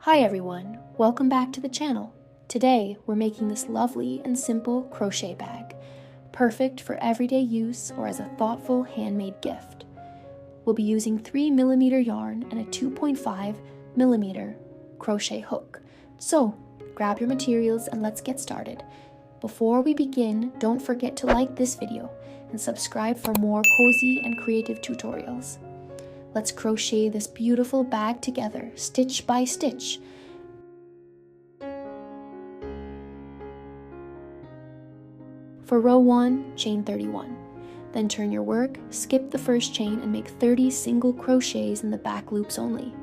Hi everyone, welcome back to the channel. Today we're making this lovely and simple crochet bag, perfect for everyday use or as a thoughtful handmade gift. We'll be using 3mm yarn and a 2.5mm crochet hook. So grab your materials and let's get started. Before we begin, don't forget to like this video and subscribe for more cozy and creative tutorials. Let's crochet this beautiful bag together, stitch by stitch. For row 1, chain 31. Then turn your work, skip the first chain and make 30 single crochets in the back loops only.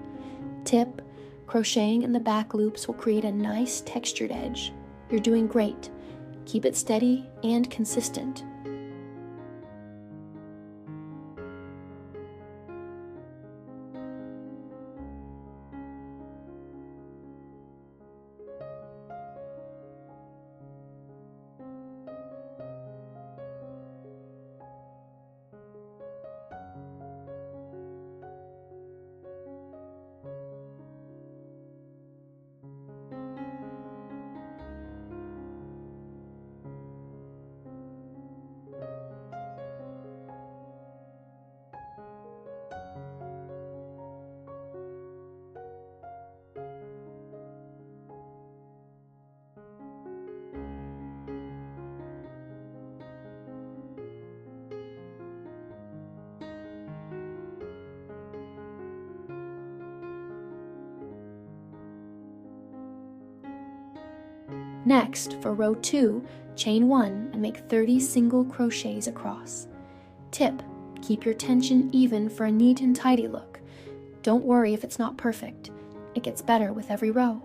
Tip: crocheting in the back loops will create a nice textured edge. You're doing great. Keep it steady and consistent. Next, for row 2, chain 1 and make 30 single crochets across. Tip: keep your tension even for a neat and tidy look. Don't worry if it's not perfect. It gets better with every row.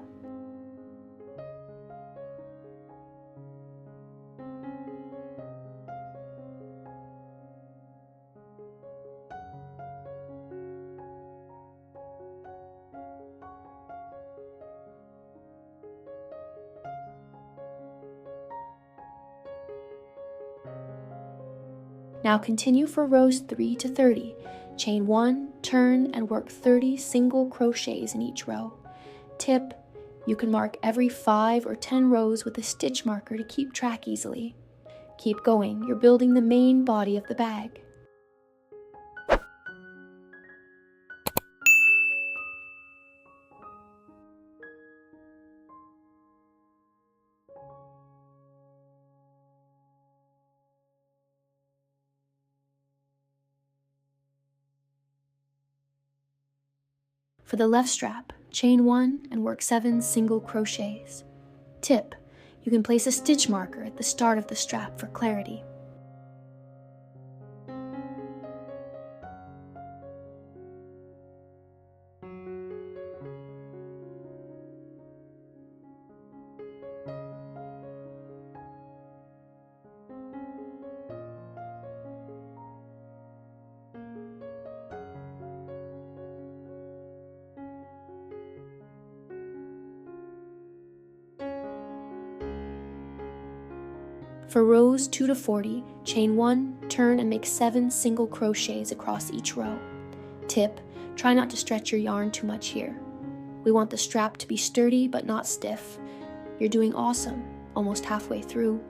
Now continue for rows 3 to 30. Chain 1, turn, and work 30 single crochets in each row. Tip: you can mark every 5 or 10 rows with a stitch marker to keep track easily. Keep going, you're building the main body of the bag. For the left strap, chain 1 and work 7 single crochets. Tip: you can place a stitch marker at the start of the strap for clarity. For rows 2 to 40, chain 1, turn and make 7 single crochets across each row. Tip: try not to stretch your yarn too much here. We want the strap to be sturdy but not stiff. You're doing awesome, almost halfway through.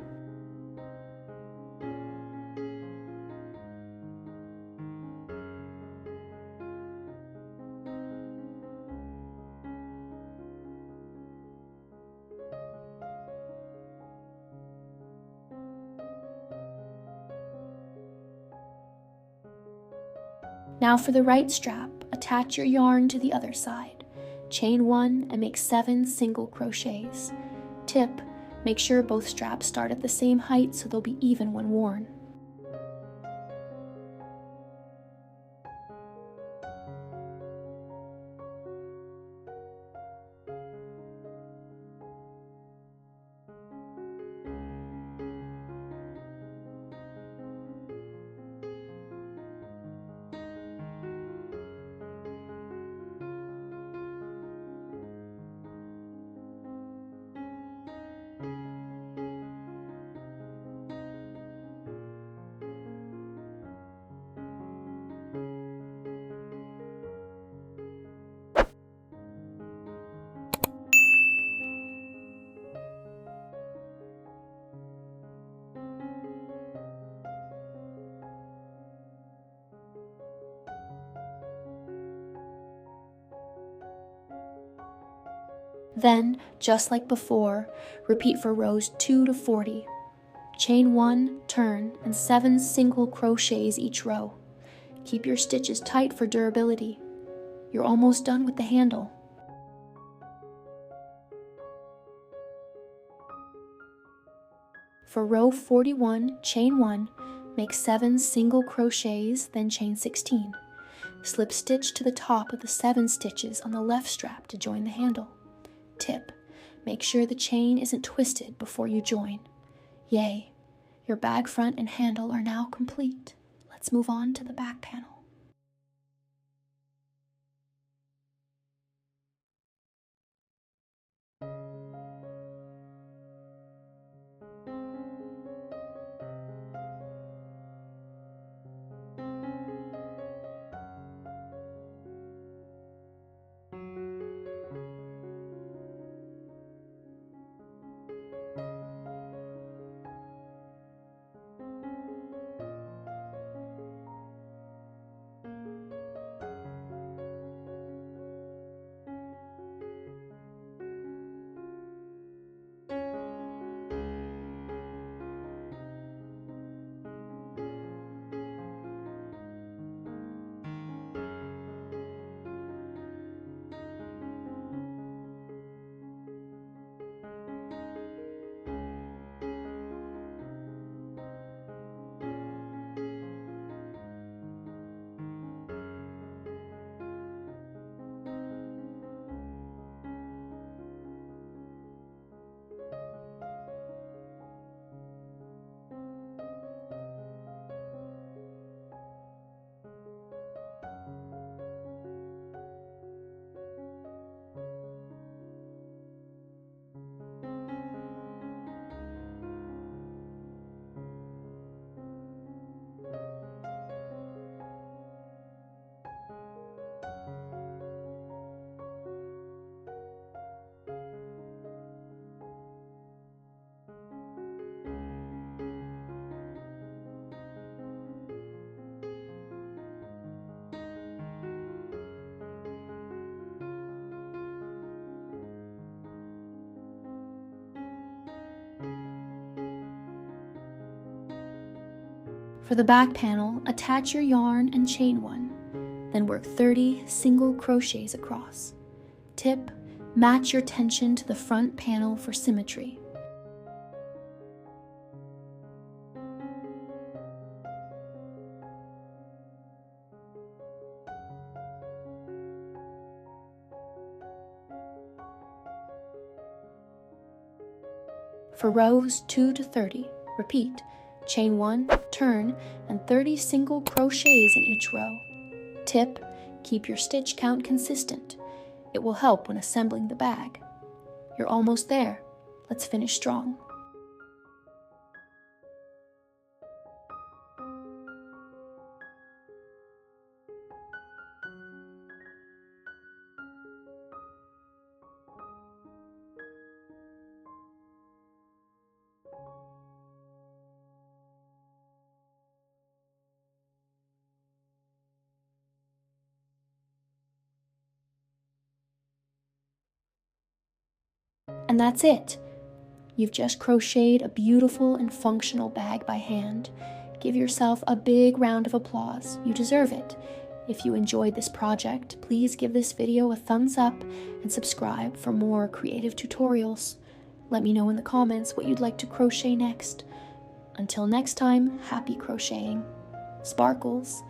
Now for the right strap, attach your yarn to the other side. Chain 1 and make 7 single crochets. Tip: make sure both straps start at the same height so they'll be even when worn. Then, just like before, repeat for rows 2 to 40. Chain 1, turn, and 7 single crochets each row. Keep your stitches tight for durability. You're almost done with the handle. For row 41, chain 1, make 7 single crochets, then chain 16. Slip stitch to the top of the 7 stitches on the left strap to join the handle. Tip: make sure the chain isn't twisted before you join. Yay! Your bag front and handle are now complete. Let's move on to the back panel. For the back panel, attach your yarn and chain 1, then work 30 single crochets across. Tip: match your tension to the front panel for symmetry. For rows 2 to 30, repeat. Chain 1, turn, and 30 single crochets in each row. Tip: keep your stitch count consistent. It will help when assembling the bag. You're almost there. Let's finish strong. And that's it. You've just crocheted a beautiful and functional bag by hand. Give yourself a big round of applause. You deserve it. If you enjoyed this project, please give this video a thumbs up and subscribe for more creative tutorials. Let me know in the comments what you'd like to crochet next. Until next time, happy crocheting. Sparkles!